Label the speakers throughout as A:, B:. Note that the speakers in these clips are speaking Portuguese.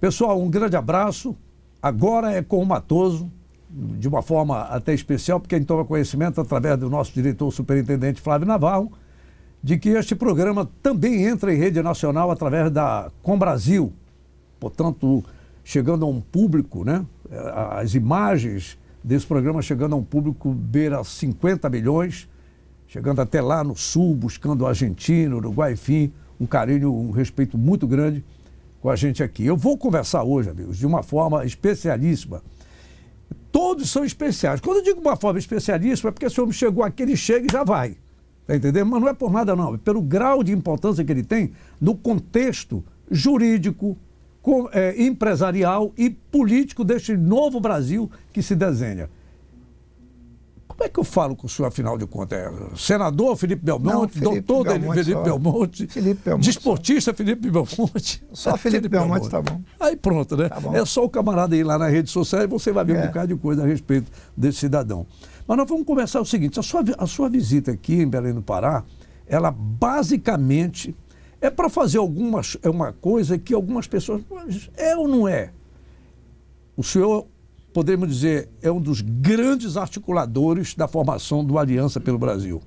A: Pessoal, um grande abraço. Agora é com o Matoso, de uma forma até especial, porque quem toma conhecimento através do nosso diretor superintendente Flávio Navarro, de que este programa também entra em rede nacional através da Com Brasil. Portanto, chegando a um público, né? As imagens desse programa chegando a um público beira 50 milhões, chegando até lá no sul, buscando Argentina, Uruguai, enfim, um carinho, um respeito muito grande com a gente aqui. Eu vou conversar hoje, amigos, de uma forma especialíssima. Todos são especiais. Quando eu digo uma forma especialíssima, é porque se o homem chegou aqui, ele chega e já vai. Tá entendendo? Mas não é por nada, não. É pelo grau de importância que ele tem no contexto jurídico, empresarial e político deste novo Brasil que se desenha. Como é que eu falo com o senhor, afinal de contas? Senador Felipe Belmonte, doutor Felipe Belmonte, desportista Felipe Belmonte.
B: Só Felipe Belmonte tá bom.
A: Aí pronto, né? Tá bom. É só o camarada ir lá na rede social e você vai ver um bocado de coisa a respeito desse cidadão. Mas nós vamos conversar o seguinte, a sua visita aqui em Belém do Pará, ela basicamente é para fazer uma coisa que algumas pessoas... É ou não é? O senhor, podemos dizer, é um dos grandes articuladores da formação do Aliança pelo Brasil.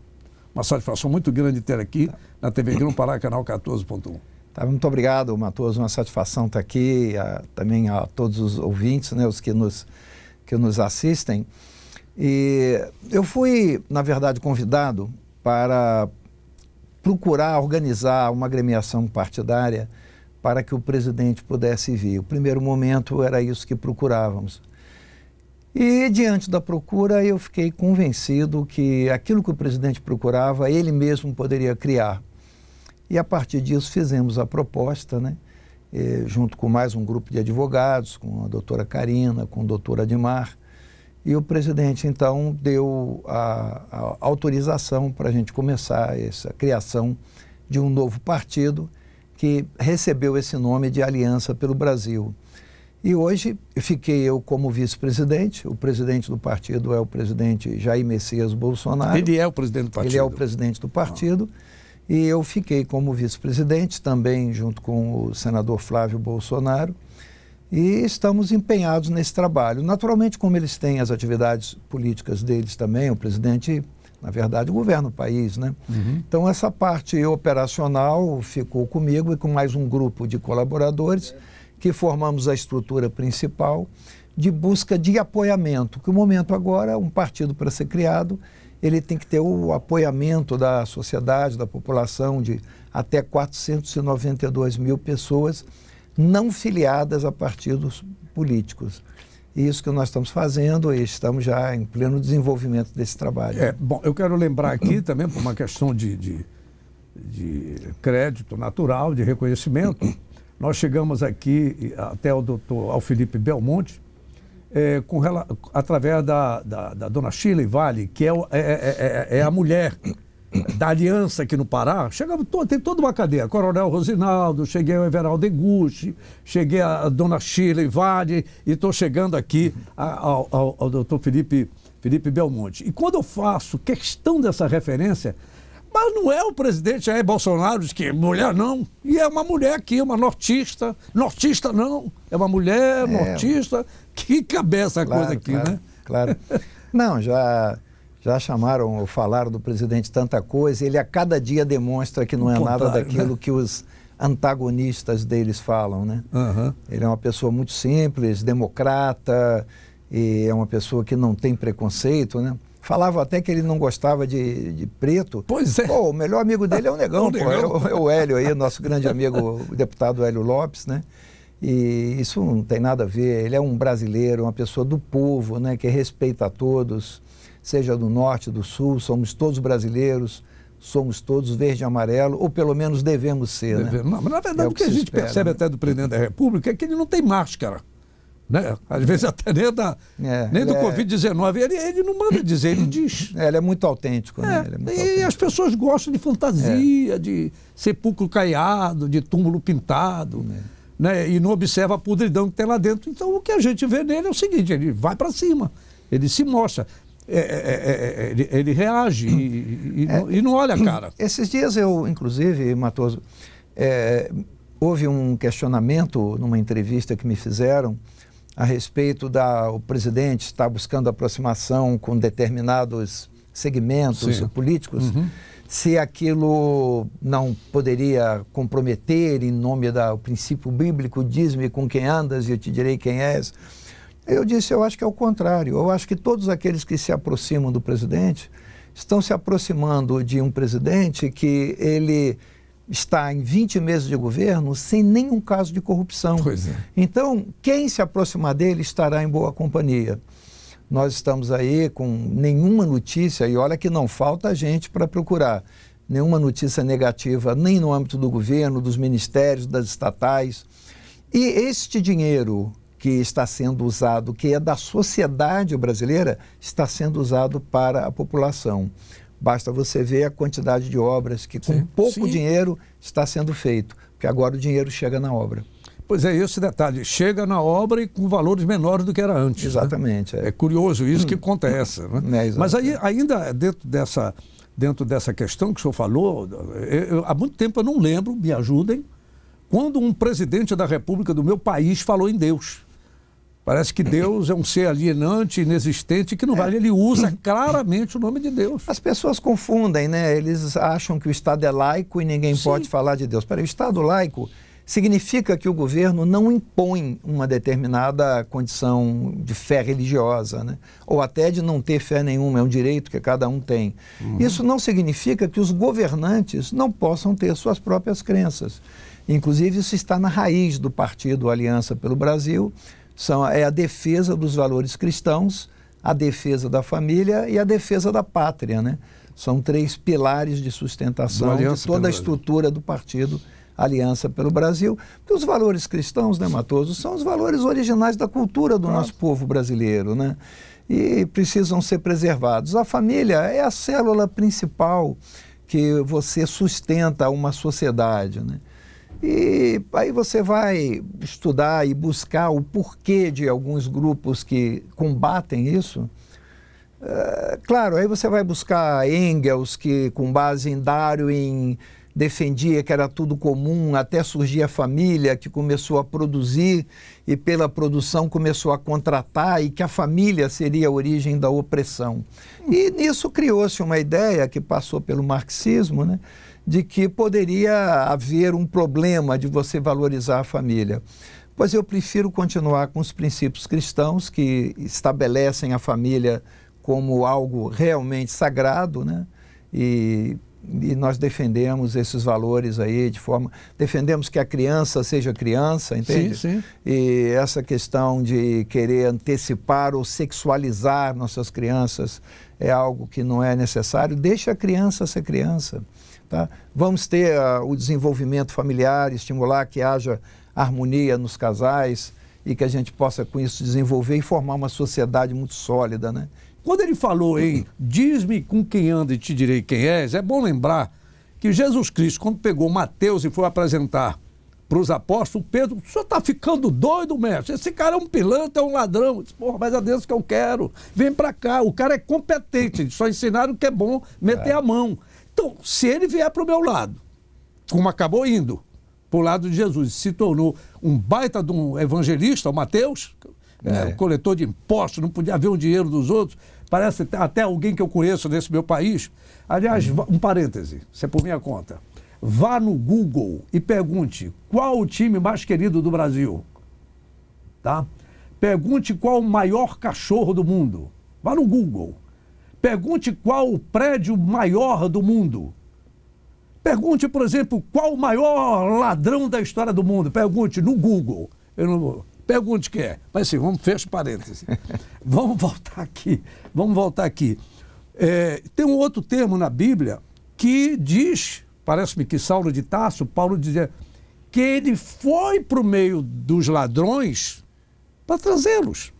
A: Uma satisfação muito grande ter aqui na TV Grão Pará, canal 14.1.
B: Tá, muito obrigado, Matoso. Uma satisfação estar aqui, também a todos os ouvintes, né, os que nos assistem. E eu fui, na verdade, convidado para procurar organizar uma agremiação partidária para que o presidente pudesse vir. O primeiro momento era isso que procurávamos. E, diante da procura, eu fiquei convencido que aquilo que o presidente procurava, ele mesmo poderia criar. E, a partir disso, fizemos a proposta, né? Junto com mais um grupo de advogados, com a doutora Karina, com o doutor Admar. E o presidente, então, deu a autorização para a gente começar essa criação de um novo partido que recebeu esse nome de Aliança pelo Brasil. E hoje fiquei eu como vice-presidente, o presidente do partido é o presidente Jair Messias Bolsonaro.
A: Ele é o presidente do partido?
B: Ele é o presidente do partido. E eu fiquei como vice-presidente, também junto com o senador Flávio Bolsonaro. E estamos empenhados nesse trabalho. Naturalmente, como eles têm as atividades políticas deles também, o presidente, na verdade, governa o país, né? Uhum. Então, essa parte operacional ficou comigo e com mais um grupo de colaboradores que formamos a estrutura principal de busca de apoiamento, que o momento agora, um partido para ser criado, ele tem que ter o apoiamento da sociedade, da população, de até 492 mil pessoas, não filiadas a partidos políticos. E isso que nós estamos fazendo e estamos já em pleno desenvolvimento desse trabalho.
A: Bom, eu quero lembrar aqui também, por uma questão de crédito natural, de reconhecimento, nós chegamos aqui até ao Felipe Belmonte, através da dona Shirley Vale, que é a mulher da Aliança aqui no Pará. Chegamos, tem toda uma cadeia. Coronel Rosinaldo, cheguei ao Everaldo Eguchi, cheguei a dona Shirley Vale e estou chegando aqui ao doutor Felipe Belmonte. E quando eu faço questão dessa referência, mas não é o presidente Jair Bolsonaro, diz que mulher não, e é uma mulher aqui, uma nortista não, é uma mulher nortista, que cabeça a coisa aqui,
B: claro,
A: né?
B: Claro. Não, já chamaram ou falaram do presidente tanta coisa, ele a cada dia demonstra que não é nada daquilo, né, que os antagonistas deles falam, né? Uhum. Ele é uma pessoa muito simples, democrata, e é uma pessoa que não tem preconceito, né? Falava até que ele não gostava de preto.
A: Pois é.
B: Pô, o melhor amigo dele é o Negão, é o Hélio aí, nosso grande amigo, o deputado Hélio Lopes, né? E isso não tem nada a ver, ele é um brasileiro, uma pessoa do povo, né, que respeita a todos, seja do norte, do sul, somos todos brasileiros, somos todos verde e amarelo, ou pelo menos devemos ser, né?
A: Não, mas na verdade o que a gente percebe até do presidente da República é que ele não tem máscara, né? Às vezes até nem do Covid-19, ele não manda dizer, ele diz.
B: Ele é muito autêntico, né? Ele é muito autêntico.
A: As pessoas gostam de fantasia, de sepulcro caiado, de túmulo pintado, né? E não observa a podridão que tem lá dentro. Então o que a gente vê nele é o seguinte, ele vai para cima, ele se mostra. Ele reage e não olha a cara.
B: Esses dias eu, inclusive, Matoso, houve um questionamento numa entrevista que me fizeram a respeito o presidente estar buscando aproximação com determinados segmentos políticos, se aquilo não poderia comprometer em nome do princípio bíblico, diz-me com quem andas e eu te direi quem és. Eu disse, eu acho que é o contrário. Eu acho que todos aqueles que se aproximam do presidente estão se aproximando de um presidente que ele está em 20 meses de governo sem nenhum caso de corrupção.
A: Pois é.
B: Então, quem se aproximar dele estará em boa companhia. Nós estamos aí com nenhuma notícia, e olha que não falta gente para procurar, nenhuma notícia negativa, nem no âmbito do governo, dos ministérios, das estatais. E este dinheiro que está sendo usado, que é da sociedade brasileira, está sendo usado para a população. Basta você ver a quantidade de obras que com pouco dinheiro está sendo feito, porque agora o dinheiro chega na obra.
A: Pois é, esse detalhe, chega na obra e com valores menores do que era antes.
B: Exatamente.
A: Né? É curioso isso, que conta é essa. Né? Mas aí, ainda dentro dessa questão que o senhor falou, há muito tempo eu não lembro, me ajudem, quando um presidente da República do meu país falou em Deus. Parece que Deus é um ser alienante, inexistente, que não vale. Ele usa claramente o nome de Deus.
B: As pessoas confundem, né? Eles acham que o Estado é laico e ninguém pode falar de Deus. Peraí, o Estado laico significa que o governo não impõe uma determinada condição de fé religiosa, né? Ou até de não ter fé nenhuma, é um direito que cada um tem. Isso não significa que os governantes não possam ter suas próprias crenças. Inclusive, isso está na raiz do partido Aliança pelo Brasil, é a defesa dos valores cristãos, a defesa da família e a defesa da pátria, né? São 3 pilares de sustentação de toda a estrutura do partido Aliança pelo Brasil, porque os valores cristãos, né, Matoso, são os valores originais da cultura do nosso povo brasileiro, né? E precisam ser preservados. A família é a célula principal que você sustenta uma sociedade, né? E aí você vai estudar e buscar o porquê de alguns grupos que combatem isso. Claro, aí você vai buscar Engels, que com base em Darwin defendia que era tudo comum, até surgir a família que começou a produzir e pela produção começou a contratar e que a família seria a origem da opressão. E nisso criou-se uma ideia que passou pelo marxismo, né, de que poderia haver um problema de você valorizar a família. Pois eu prefiro continuar com os princípios cristãos que estabelecem a família como algo realmente sagrado, né? E nós defendemos esses valores aí defendemos que a criança seja criança, entende?
A: Sim, sim.
B: E essa questão de querer antecipar ou sexualizar nossas crianças é algo que não é necessário. Deixa a criança ser criança, tá? Vamos ter o desenvolvimento familiar, estimular que haja harmonia nos casais e que a gente possa com isso desenvolver e formar uma sociedade muito sólida, né?
A: Quando ele falou em diz-me com quem anda e te direi quem és, é bom lembrar que Jesus Cristo, quando pegou Mateus e foi apresentar para os apóstolos, Pedro, o senhor está ficando doido, mestre? Esse cara é um pilantra, é um ladrão. Eu disse, porra, mas é Deus que eu quero. Vem para cá. O cara é competente, só ensinaram que é bom meter a mão. Então, se ele vier para o meu lado, como acabou indo para o lado de Jesus, se tornou um baita de um evangelista, o Mateus, coletor de impostos, não podia ver o dinheiro dos outros, parece até alguém que eu conheço nesse meu país. Aliás, um parêntese, isso é por minha conta. Vá no Google e pergunte qual o time mais querido do Brasil. Tá? Pergunte qual o maior cachorro do mundo. Vá no Google. Pergunte qual o prédio maior do mundo. Pergunte, por exemplo, qual o maior ladrão da história do mundo. Pergunte no Google. Eu não vou. Pergunte quem é. Mas sim, fecha parênteses. Vamos voltar aqui. Tem um outro termo na Bíblia que diz, parece-me que Saulo de Tarso, Paulo dizia, que ele foi para o meio dos ladrões para trazê-los,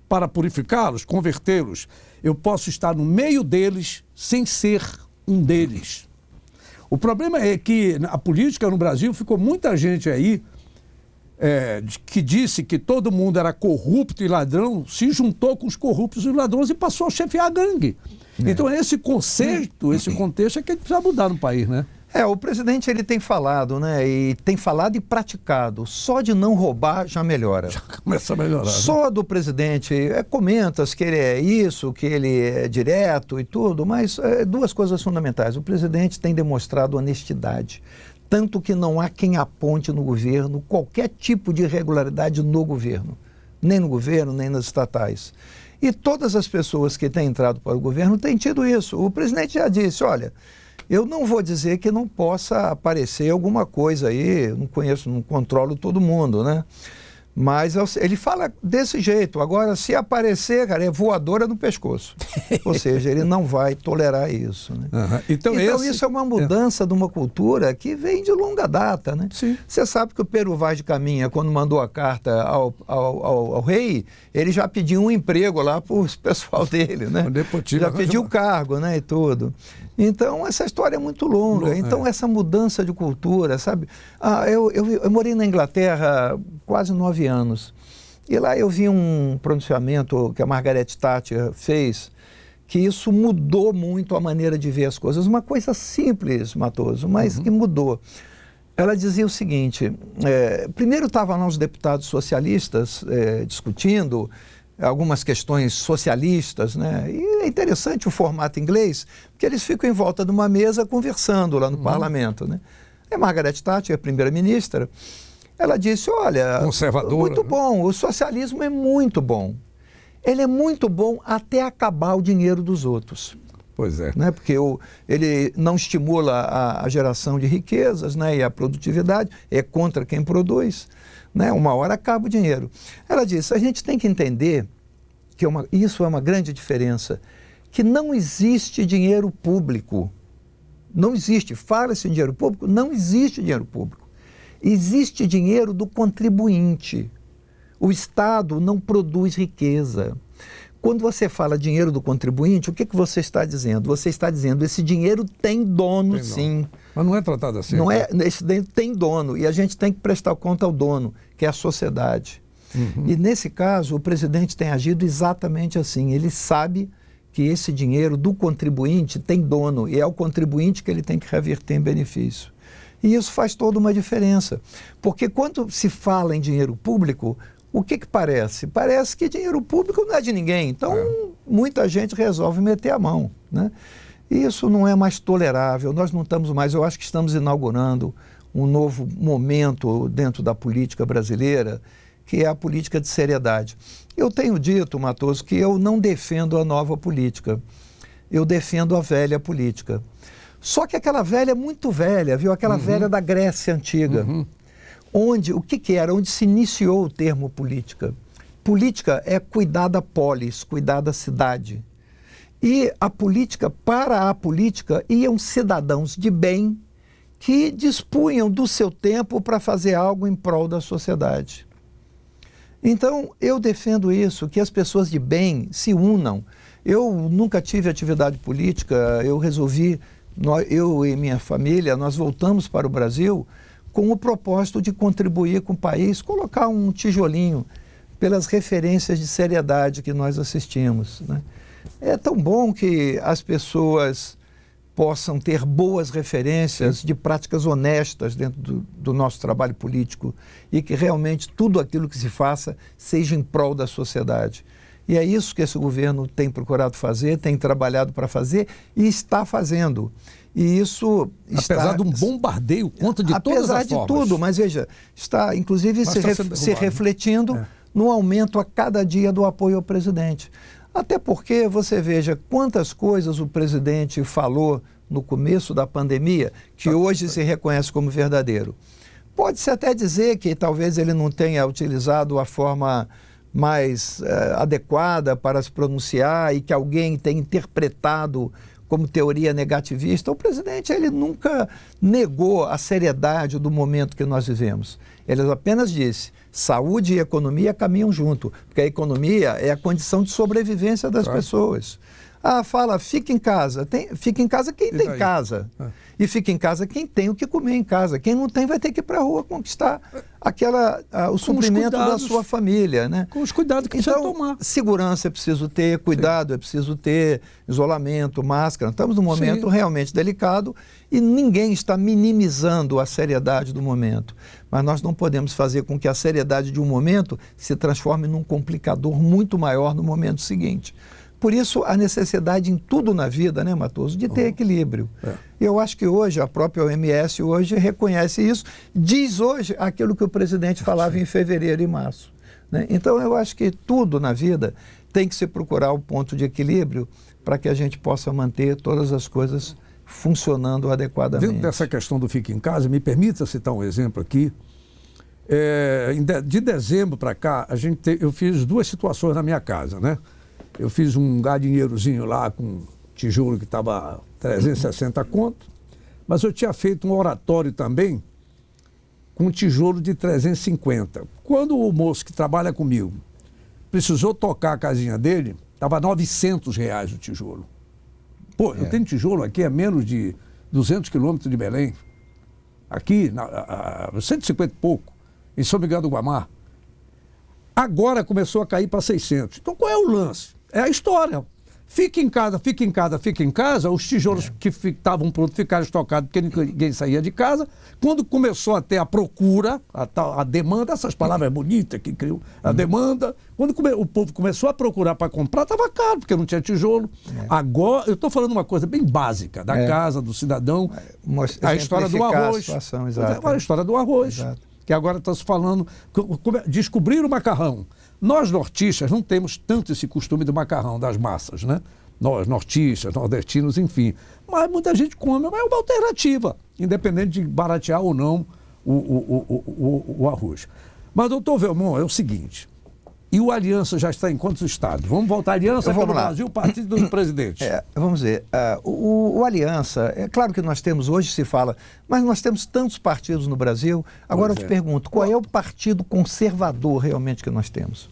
A: para purificá-los, convertê-los. Eu posso estar no meio deles sem ser um deles. O problema é que a política no Brasil ficou muita gente aí que disse que todo mundo era corrupto e ladrão, se juntou com os corruptos e os ladrões e passou a chefiar a gangue. Então esse conceito, esse contexto é que a gente precisa mudar no país, né?
B: O presidente ele tem falado, né? E tem falado e praticado. Só de não roubar já melhora.
A: Já começa a melhorar.
B: Só do presidente, comentas que ele é isso, que ele é direto e tudo, mas duas coisas fundamentais. O presidente tem demonstrado honestidade, tanto que não há quem aponte no governo qualquer tipo de irregularidade no governo, nem no governo, nem nas estatais. E todas as pessoas que têm entrado para o governo têm tido isso. O presidente já disse, olha, eu não vou dizer que não possa aparecer alguma coisa aí, não conheço, não controlo todo mundo, né? Mas ele fala desse jeito. Agora, se aparecer, cara, é voadora no pescoço. Ou seja, ele não vai tolerar isso, né? Então isso é uma mudança de uma cultura que vem de longa data, né?
A: Sim.
B: Você sabe que o Pero Vaz de Caminha, quando mandou a carta ao rei, ele já pediu um emprego lá para o pessoal dele, né? Já pediu cargo, né, e tudo. Então, essa história é muito longa. Então, essa mudança de cultura, sabe? Eu morei na Inglaterra quase 9 anos. E lá eu vi um pronunciamento que a Margaret Thatcher fez, que isso mudou muito a maneira de ver as coisas. Uma coisa simples, Matoso, mas que mudou. Ela dizia o seguinte, primeiro estavam lá os deputados socialistas discutindo algumas questões socialistas, né? E é interessante o formato inglês, porque eles ficam em volta de uma mesa conversando lá no parlamento, né? E Margaret Thatcher, a primeira-ministra, ela disse, olha,
A: conservadora,
B: muito bom, o socialismo é muito bom. Ele é muito bom até acabar o dinheiro dos outros.
A: Pois é.
B: Né? Porque ele não estimula a geração de riquezas, né? E a produtividade, é contra quem produz. Né? Uma hora acaba o dinheiro. Ela disse, a gente tem que entender que isso é uma grande diferença, que não existe dinheiro público. Não existe. Fala-se em dinheiro público, não existe dinheiro público. Existe dinheiro do contribuinte. O Estado não produz riqueza. Quando você fala dinheiro do contribuinte, o que você está dizendo? Você está dizendo esse dinheiro tem dono, sim.
A: Mas não é tratado assim.
B: Não é, esse dinheiro tem dono e a gente tem que prestar conta ao dono, que é a sociedade. E nesse caso, o presidente tem agido exatamente assim. Ele sabe que esse dinheiro do contribuinte tem dono e é o contribuinte que ele tem que reverter em benefício. E isso faz toda uma diferença. Porque quando se fala em dinheiro público, o que parece? Parece que dinheiro público não é de ninguém. Então, muita gente resolve meter a mão, né? E isso não é mais tolerável. Nós não estamos mais... Eu acho que estamos inaugurando um novo momento dentro da política brasileira, que é a política de seriedade. Eu tenho dito, Matoso, que eu não defendo a nova política. Eu defendo a velha política. Só que aquela velha é muito velha, viu? Aquela velha da Grécia Antiga. Onde, o que era? Onde se iniciou o termo política. Política é cuidar da polis, cuidar da cidade. E a política, para a política, iam cidadãos de bem que dispunham do seu tempo para fazer algo em prol da sociedade. Então, eu defendo isso, que as pessoas de bem se unam. Eu nunca tive atividade política, eu resolvi, eu e minha família, nós voltamos para o Brasil com o propósito de contribuir com o país, colocar um tijolinho pelas referências de seriedade que nós assistimos, né? É tão bom que as pessoas possam ter boas referências de práticas honestas dentro do nosso trabalho político e que realmente tudo aquilo que se faça seja em prol da sociedade. E é isso que esse governo tem procurado fazer, tem trabalhado para fazer e está fazendo. E isso
A: apesar de um bombardeio contra de todas as formas.
B: Apesar de tudo, mas veja, está inclusive se refletindo no aumento a cada dia do apoio ao presidente. Até porque você veja quantas coisas o presidente falou no começo da pandemia que hoje se reconhece como verdadeiro. Pode-se até dizer que talvez ele não tenha utilizado a forma mais adequada para se pronunciar e que alguém tenha interpretado como teoria negativista. O presidente ele nunca negou a seriedade do momento que nós vivemos. Ele apenas disse, saúde e economia caminham junto, porque a economia é a condição de sobrevivência das pessoas. Fala, fica em casa. Fica em casa quem tem casa. E fica em casa quem tem o que comer em casa. Quem não tem vai ter que ir para a rua conquistar o suprimento da sua família. Né?
A: Com os cuidados que precisa tomar.
B: Segurança é preciso ter, cuidado é preciso ter, isolamento, máscara. Estamos num momento realmente delicado e ninguém está minimizando a seriedade do momento. Mas nós não podemos fazer com que a seriedade de um momento se transforme num complicador muito maior no momento seguinte. Por isso, a necessidade em tudo na vida, né, Matoso, de ter equilíbrio. Eu acho que hoje, a própria OMS hoje reconhece isso, diz hoje aquilo que o presidente falava em fevereiro e março. Né? Então, eu acho que tudo na vida tem que se procurar o ponto de equilíbrio para que a gente possa manter todas as coisas funcionando adequadamente.
A: Dentro dessa questão do fica em casa, me permita citar um exemplo aqui. De dezembro para cá, eu fiz 2 situações na minha casa, né? Eu fiz um galinheirozinho lá com tijolo que estava 360 conto, mas eu tinha feito um oratório também com tijolo de 350. Quando o moço que trabalha comigo precisou tocar a casinha dele, estava R$900 o tijolo. Pô, eu tenho tijolo aqui a menos de 200 quilômetros de Belém. Aqui, 150 e pouco, em São Miguel do Guamá. Agora começou a cair para 600. Então qual é o lance? É a história. Fica em casa, fica em casa, fica em casa. Os tijolos que estavam prontos ficaram estocados porque ninguém saía de casa. Quando começou a ter a procura, a demanda, essas palavras bonitas que criou, a demanda, quando o povo começou a procurar para comprar, estava caro, porque não tinha tijolo. Agora, eu estou falando uma coisa bem básica, da casa, do cidadão, a história do arroz. A história do arroz. Exato. Que agora está se falando, descobrir o macarrão. Nós, nortistas, não temos tanto esse costume do macarrão, das massas, né? Nós, nortistas, nordestinos, enfim. Mas muita gente come, mas é uma alternativa, independente de baratear ou não o arroz. Mas, doutor Velmont, é o seguinte, e o Aliança já está em quantos estados? Vamos voltar à Aliança pelo Brasil, partido do presidente.
B: Vamos ver, o Aliança, é claro que nós temos, hoje se fala, mas nós temos tantos partidos no Brasil. Agora eu te pergunto, qual é o partido conservador realmente que nós temos?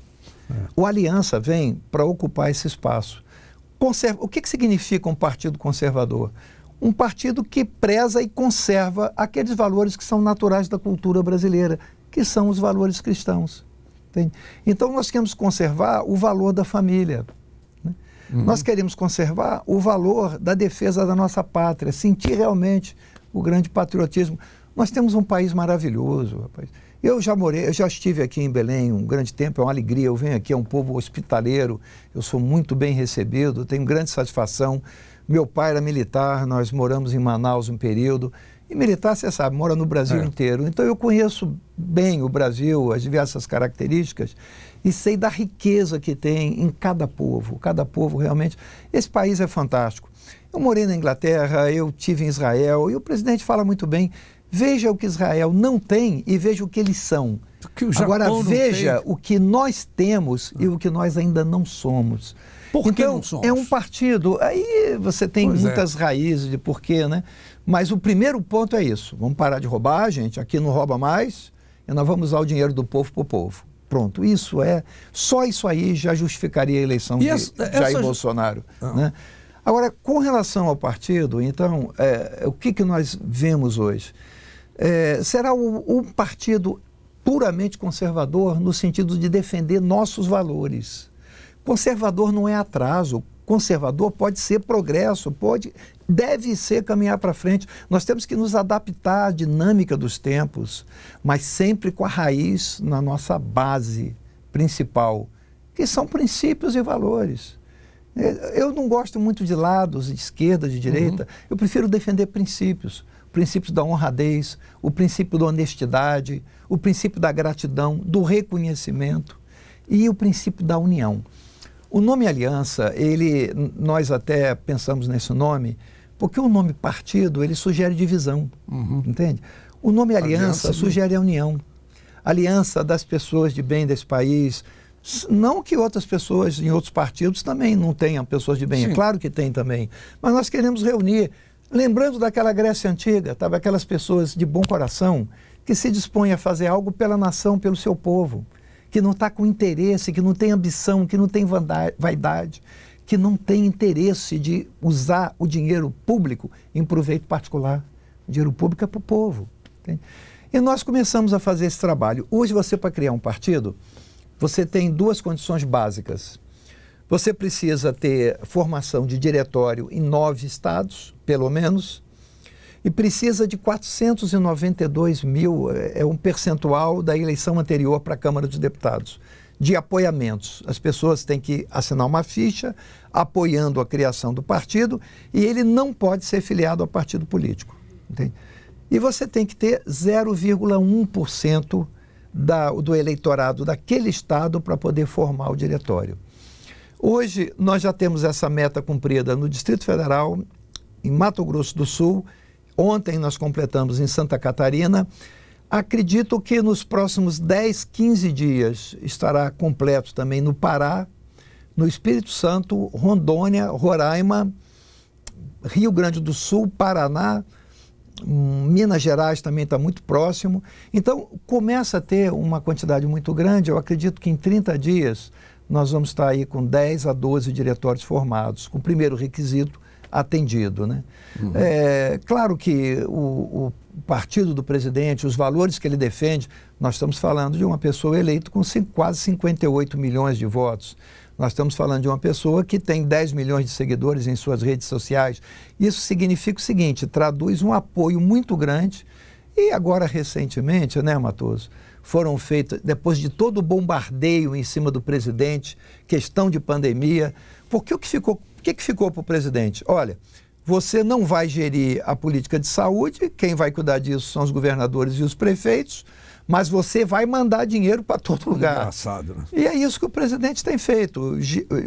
B: O Aliança vem para ocupar esse espaço. O que significa um partido conservador? Um partido que preza e conserva aqueles valores que são naturais da cultura brasileira, que são os valores cristãos. Entende? Então nós queremos conservar o valor da família. Né? Nós queremos conservar o valor da defesa da nossa pátria, sentir realmente o grande patriotismo. Nós temos um país maravilhoso, rapaz. Eu já estive aqui em Belém um grande tempo, é uma alegria, eu venho aqui, é um povo hospitaleiro, eu sou muito bem recebido, tenho grande satisfação. Meu pai era militar, nós moramos em Manaus um período, e militar, você sabe, mora no Brasil inteiro. Então eu conheço bem o Brasil, as diversas características, e sei da riqueza que tem em cada povo realmente. Esse país é fantástico. Eu morei na Inglaterra, eu estive em Israel, e o presidente fala muito bem, veja o que Israel não tem e veja o que eles são. Agora veja o que nós temos e o que nós ainda não somos.
A: Por que não somos?
B: É um partido, aí você tem muitas raízes de porquê, né? Mas o primeiro ponto é isso, vamos parar de roubar, gente, aqui não rouba mais, e nós vamos usar o dinheiro do povo para o povo. Pronto, só isso aí já justificaria a eleição de Jair Bolsonaro. Né? Agora, com relação ao partido, então, o que nós vemos hoje? Será um partido puramente conservador no sentido de defender nossos valores. Conservador não é atraso, conservador pode ser progresso, deve ser caminhar para frente. Nós temos que nos adaptar à dinâmica dos tempos, mas sempre com a raiz na nossa base principal, que são princípios e valores. Eu não gosto muito de lados, de esquerda, de direita, eu prefiro defender princípios. Princípios da honradez, o princípio da honestidade, o princípio da gratidão, do reconhecimento e o princípio da união. O nome Aliança, nós até pensamos nesse nome, porque o nome partido, ele sugere divisão, entende? O nome Aliança sugere a união. Aliança das pessoas de bem desse país, não que outras pessoas em outros partidos também não tenham pessoas de bem, é claro que tem também, mas nós queremos reunir. Lembrando daquela Grécia Antiga, estava aquelas pessoas de bom coração que se dispõem a fazer algo pela nação, pelo seu povo, que não está com interesse, que não tem ambição, que não tem vaidade, que não têm interesse de usar o dinheiro público em proveito particular. O dinheiro público é para o povo. Entende? E nós começamos a fazer esse trabalho. Hoje, você, para criar um partido, você tem duas condições básicas. Você precisa ter formação de diretório em 9 estados, pelo menos, e precisa de 492 mil, é um percentual da eleição anterior para a Câmara dos Deputados, de apoiamentos. As pessoas têm que assinar uma ficha apoiando a criação do partido e ele não pode ser filiado a partido político. Entende? E você tem que ter 0,1% do eleitorado daquele estado para poder formar o diretório. Hoje, nós já temos essa meta cumprida no Distrito Federal, em Mato Grosso do Sul. Ontem nós completamos em Santa Catarina. Acredito que nos próximos 10, 15 dias estará completo também no Pará, no Espírito Santo, Rondônia, Roraima, Rio Grande do Sul, Paraná, Minas Gerais também está muito próximo. Então, começa a ter uma quantidade muito grande. Eu acredito que em 30 dias nós vamos estar aí com 10 a 12 diretórios formados, com o primeiro requisito atendido, né? Claro que o partido do presidente, os valores que ele defende, nós estamos falando de uma pessoa eleita com quase 58 milhões de votos. Nós estamos falando de uma pessoa que tem 10 milhões de seguidores em suas redes sociais. Isso significa o seguinte, traduz um apoio muito grande. E agora, recentemente, né, Matoso, foram feitas, depois de todo o bombardeio em cima do presidente, questão de pandemia, porque o que ficou para o presidente? Olha, você não vai gerir a política de saúde, quem vai cuidar disso são os governadores e os prefeitos, mas você vai mandar dinheiro para todo lugar.
A: Engraçado, né?
B: E é isso que o presidente tem feito,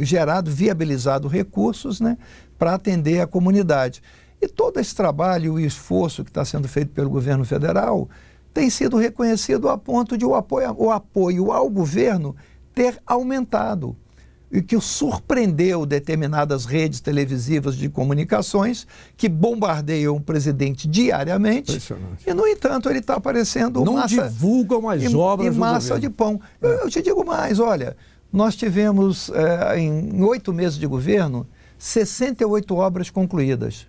B: gerado, viabilizado recursos, né, para atender a comunidade. E todo esse trabalho e esforço que está sendo feito pelo governo federal tem sido reconhecido a ponto de o apoio ao governo ter aumentado. E que surpreendeu determinadas redes televisivas de comunicações que bombardeiam o presidente diariamente. E, no entanto, ele está aparecendo
A: não divulgam as obras
B: e massa de pão. Eu te digo mais, olha, nós tivemos, em 8 meses de governo, 68 obras concluídas.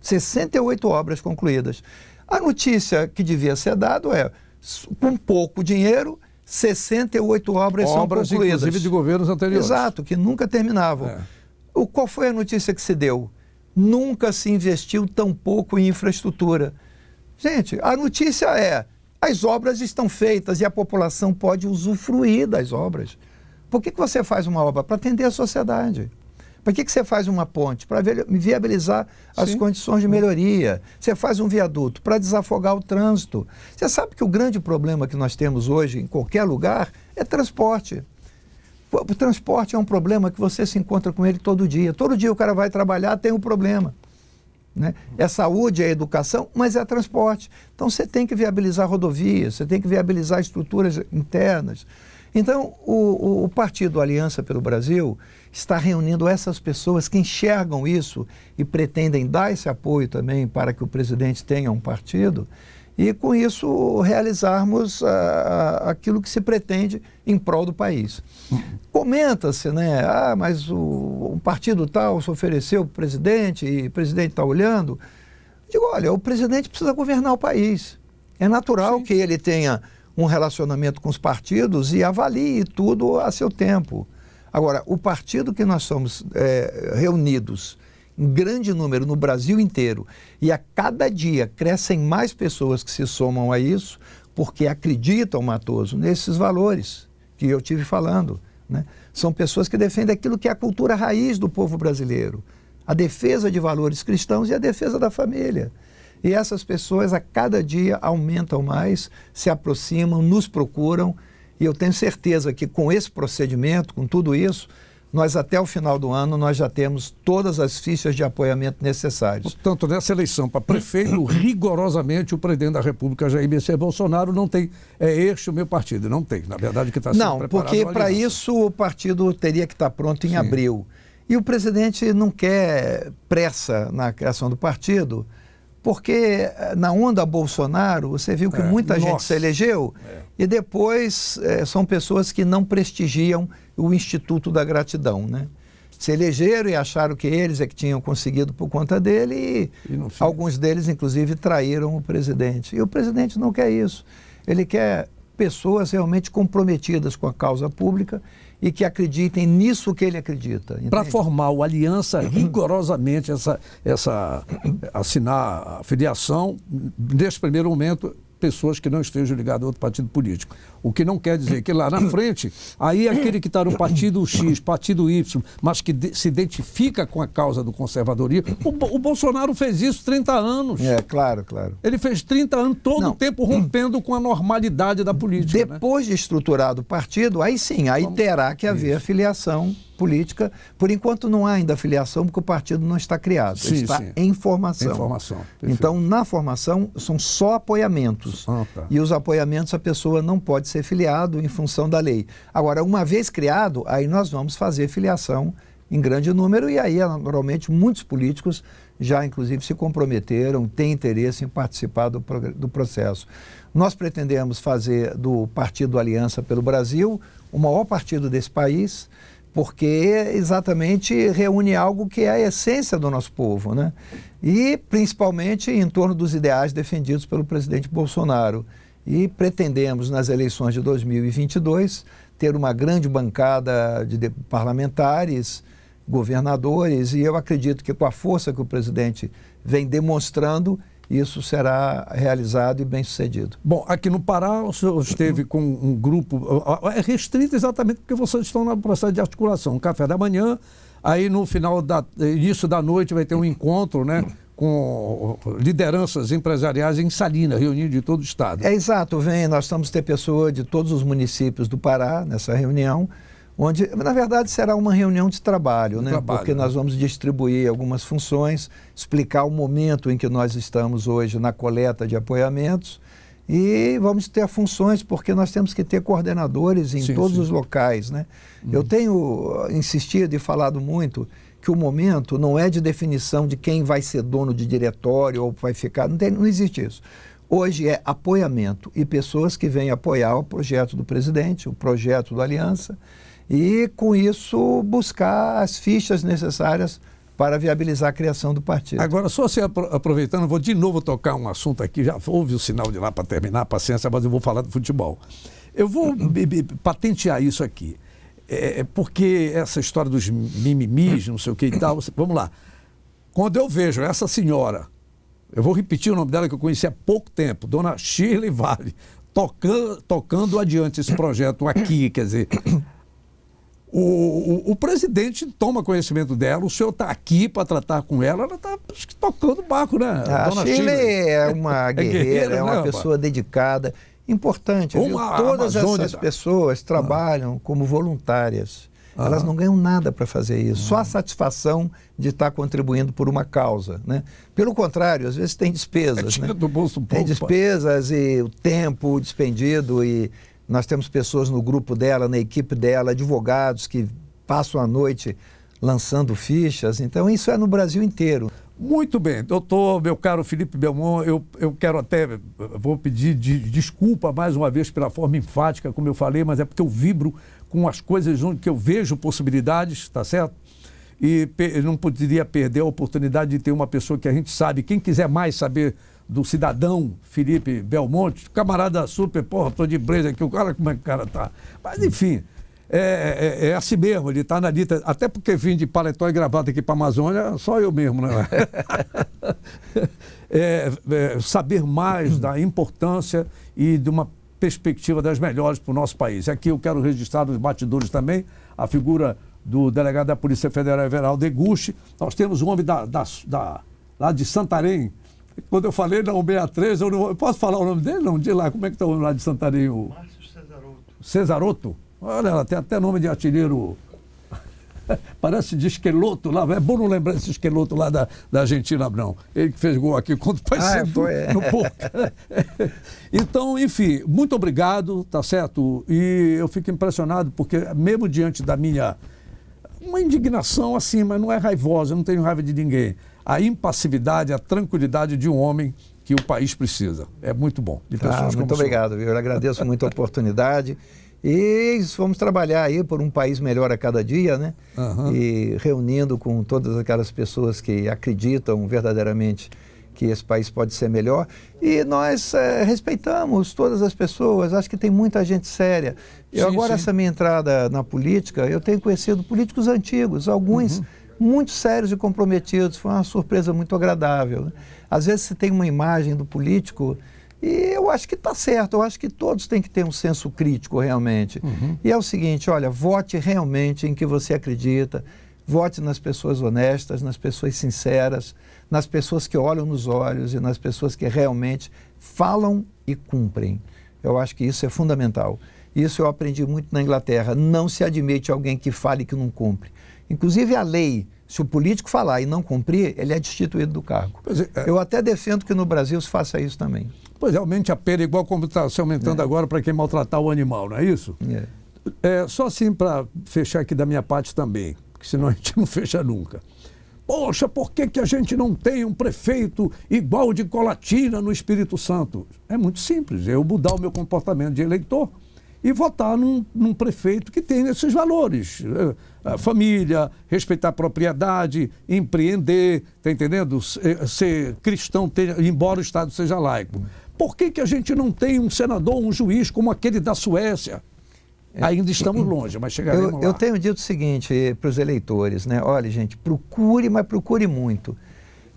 B: 68 obras concluídas. A notícia que devia ser dada é, com pouco dinheiro, 68 obras são concluídas.
A: Inclusive de governos anteriores.
B: Exato, que nunca terminavam. Qual foi a notícia que se deu? Nunca se investiu tão pouco em infraestrutura. Gente, a notícia é, as obras estão feitas e a população pode usufruir das obras. Por que você faz uma obra? Para atender a sociedade. Para que você faz uma ponte? Para viabilizar as condições de melhoria. Você faz um viaduto para desafogar o trânsito. Você sabe que o grande problema que nós temos hoje em qualquer lugar é transporte. O transporte é um problema que você se encontra com ele todo dia. Todo dia o cara vai trabalhar, tem um problema. Né? É saúde, é educação, mas é transporte. Então você tem que viabilizar rodovias, você tem que viabilizar estruturas internas. Então, o Partido Aliança pelo Brasil está reunindo essas pessoas que enxergam isso e pretendem dar esse apoio também para que o presidente tenha um partido e, com isso, realizarmos aquilo que se pretende em prol do país. Comenta-se, né? Mas o partido tal se ofereceu para o presidente e o presidente está olhando. Digo, olha, o presidente precisa governar o país. É natural que ele tenha um relacionamento com os partidos e avalie tudo a seu tempo. Agora, o partido que nós somos reunidos em grande número no Brasil inteiro e a cada dia crescem mais pessoas que se somam a isso porque acreditam, Matoso, nesses valores que eu tive falando. Né? São pessoas que defendem aquilo que é a cultura raiz do povo brasileiro, a defesa de valores cristãos e a defesa da família. E essas pessoas a cada dia aumentam mais, se aproximam, nos procuram. E eu tenho certeza que com esse procedimento, com tudo isso, nós até o final do ano nós já temos todas as fichas de apoiamento necessárias.
A: Portanto, nessa eleição para prefeito, rigorosamente o presidente da República, Jair Messias Bolsonaro, não tem, este o meu partido, não tem. Na verdade, que está sendo preparado.
B: Não, porque para isso o partido teria que estar pronto em abril. E o presidente não quer pressa na criação do partido, porque na onda Bolsonaro, você viu que muita gente se elegeu e depois são pessoas que não prestigiam o Instituto da Gratidão, né? se elegeram e acharam que eles é que tinham conseguido por conta dele e alguns deles, inclusive, traíram o presidente. E o presidente não quer isso. Ele quer pessoas realmente comprometidas com a causa pública e que acreditem nisso que ele acredita.
A: Para formar uma aliança, rigorosamente, assinar a filiação, nesse primeiro momento, pessoas que não estejam ligadas a outro partido político. O que não quer dizer que lá na frente, aí aquele que está no partido X, partido Y, mas que se identifica com a causa do conservadorismo, o Bolsonaro fez isso 30 anos.
B: Claro.
A: Ele fez 30 anos, todo o tempo rompendo com a normalidade da política.
B: Depois de estruturado o partido, aí sim, aí terá que haver filiação política. Por enquanto não há ainda filiação, porque o partido não está criado. Ele está em formação. Então, na formação, são só apoiamentos. E os apoiamentos, a pessoa não pode ser filiado em função da lei. Agora, uma vez criado, aí nós vamos fazer filiação em grande número, e aí, naturalmente, muitos políticos já, inclusive, se comprometeram, têm interesse em participar do processo. Nós pretendemos fazer do Partido Aliança pelo Brasil o maior partido desse país, porque exatamente reúne algo que é a essência do nosso povo, né? E principalmente em torno dos ideais defendidos pelo presidente Bolsonaro. E pretendemos, nas eleições de 2022, ter uma grande bancada de parlamentares, governadores, e eu acredito que com a força que o presidente vem demonstrando, isso será realizado e bem sucedido.
A: Bom, aqui no Pará o senhor esteve com um grupo, é restrito exatamente porque vocês estão no processo de articulação, um café da manhã, aí no início da noite vai ter um encontro, né, com lideranças empresariais em Salinas, reunindo de todo o estado.
B: Exato, nós estamos ter pessoas de todos os municípios do Pará nessa reunião, onde, na verdade, será uma reunião de trabalho, né? Porque nós vamos distribuir algumas funções, explicar o momento em que nós estamos hoje na coleta de apoiamentos e vamos ter funções, porque nós temos que ter coordenadores em todos os locais, né? Eu tenho insistido e falado muito que o momento não é de definição de quem vai ser dono de diretório ou vai ficar, não existe isso. Hoje é apoiamento e pessoas que vêm apoiar o projeto do presidente, o projeto da Aliança, e, com isso, buscar as fichas necessárias para viabilizar a criação do partido.
A: Agora, só se aproveitando, vou de novo tocar um assunto aqui, já houve o sinal de lá para terminar, paciência, mas eu vou falar do futebol. Eu vou patentear isso aqui, porque essa história dos mimimis, não sei o que e tal, vamos lá. Quando eu vejo essa senhora, eu vou repetir o nome dela que eu conheci há pouco tempo, dona Shirley Vale, tocando adiante esse projeto aqui, quer dizer... O presidente toma conhecimento dela, o senhor está aqui para tratar com ela está tocando o barco, né?
B: A Shirley é uma guerreira, é uma pessoa dedicada, importante. Todas essas pessoas trabalham como voluntárias. Elas não ganham nada para fazer isso, só a satisfação de estar contribuindo por uma causa, né? Pelo contrário, às vezes tem despesas, né?
A: Do bolso
B: tem despesas e o tempo despendido e... Nós temos pessoas no grupo dela, na equipe dela, advogados que passam a noite lançando fichas. Então, isso é no Brasil inteiro.
A: Muito bem. Doutor, meu caro Felipe Belmont, eu quero até, vou pedir desculpa mais uma vez pela forma enfática, como eu falei, mas é porque eu vibro com as coisas onde que eu vejo possibilidades, tá certo? E não poderia perder a oportunidade de ter uma pessoa que a gente sabe, quem quiser mais saber do cidadão Felipe Belmonte, camarada super, porra, tô de blazer aqui, olha como é que o cara tá. Mas, enfim, é assim mesmo, ele tá na lista, até porque vim de paletó e gravata aqui para a Amazônia, só eu mesmo, né? Saber mais da importância e de uma perspectiva das melhores para o nosso país. Aqui eu quero registrar nos bastidores também a figura do delegado da Polícia Federal, Everaldo Deguchi. Nós temos um homem lá de Santarém. Quando eu falei na 163, eu posso falar o nome dele? Não, de lá, como é que está o nome lá de Santarém?
C: Márcio Cesaroto.
A: Cesaroto? Olha, ela tem até nome de artilheiro, parece de Esqueloto lá, é bom não lembrar esse Esqueloto lá da Argentina, não. Ele que fez gol aqui contra o Paysandu no Boca. Então, enfim, muito obrigado, tá certo? E eu fico impressionado, porque mesmo diante da minha... uma indignação assim, mas não é raivosa, eu não tenho raiva de ninguém. A impassividade, a tranquilidade de um homem que o país precisa. É muito bom.
B: Muito obrigado, viu? Eu agradeço muito a oportunidade E vamos trabalhar aí por um país melhor a cada dia, né? E reunindo com todas aquelas pessoas que acreditam verdadeiramente que esse país pode ser melhor. E nós respeitamos todas as pessoas, acho que tem muita gente séria. Essa minha entrada na política, eu tenho conhecido políticos antigos, alguns muito sérios e comprometidos, foi uma surpresa muito agradável, né? Às vezes você tem uma imagem do político e eu acho que está certo, eu acho que todos têm que ter um senso crítico realmente. E é o seguinte, olha, vote realmente em que você acredita, vote nas pessoas honestas, nas pessoas sinceras, nas pessoas que olham nos olhos e nas pessoas que realmente falam e cumprem. Eu acho que isso é fundamental. Isso eu aprendi muito na Inglaterra, não se admite alguém que fale e que não cumpre. Inclusive a lei, se o político falar e não cumprir, ele é destituído do cargo. Eu até defendo que no Brasil se faça isso também.
A: Pois realmente a pena é igual como está se aumentando agora para quem maltratar o animal, não é isso? Só assim para fechar aqui da minha parte também, porque senão a gente não fecha nunca. Poxa, por que a gente não tem um prefeito igual de Colatina no Espírito Santo? É muito simples, eu mudar o meu comportamento de eleitor e votar num prefeito que tem esses valores. A família, respeitar a propriedade, empreender, tá entendendo? Ser cristão, embora o Estado seja laico. Por que a gente não tem um senador, um juiz como aquele da Suécia? Ainda estamos longe, mas chegaremos lá.
B: Eu tenho dito o seguinte para os eleitores, né? Olha, gente, procure, mas procure muito.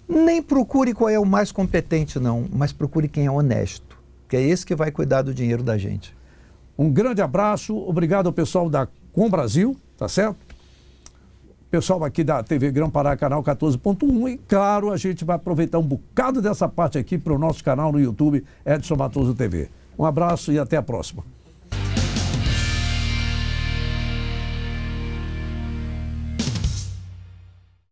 B: Nem procure qual é o mais competente, não, mas procure quem é honesto, que é esse que vai cuidar do dinheiro da gente.
A: Um grande abraço, obrigado ao pessoal da Com Brasil, tá certo? Pessoal aqui da TV Grão Pará, canal 14.1, e claro, a gente vai aproveitar um bocado dessa parte aqui para o nosso canal no YouTube, Edson Matoso TV. Um abraço e até a próxima.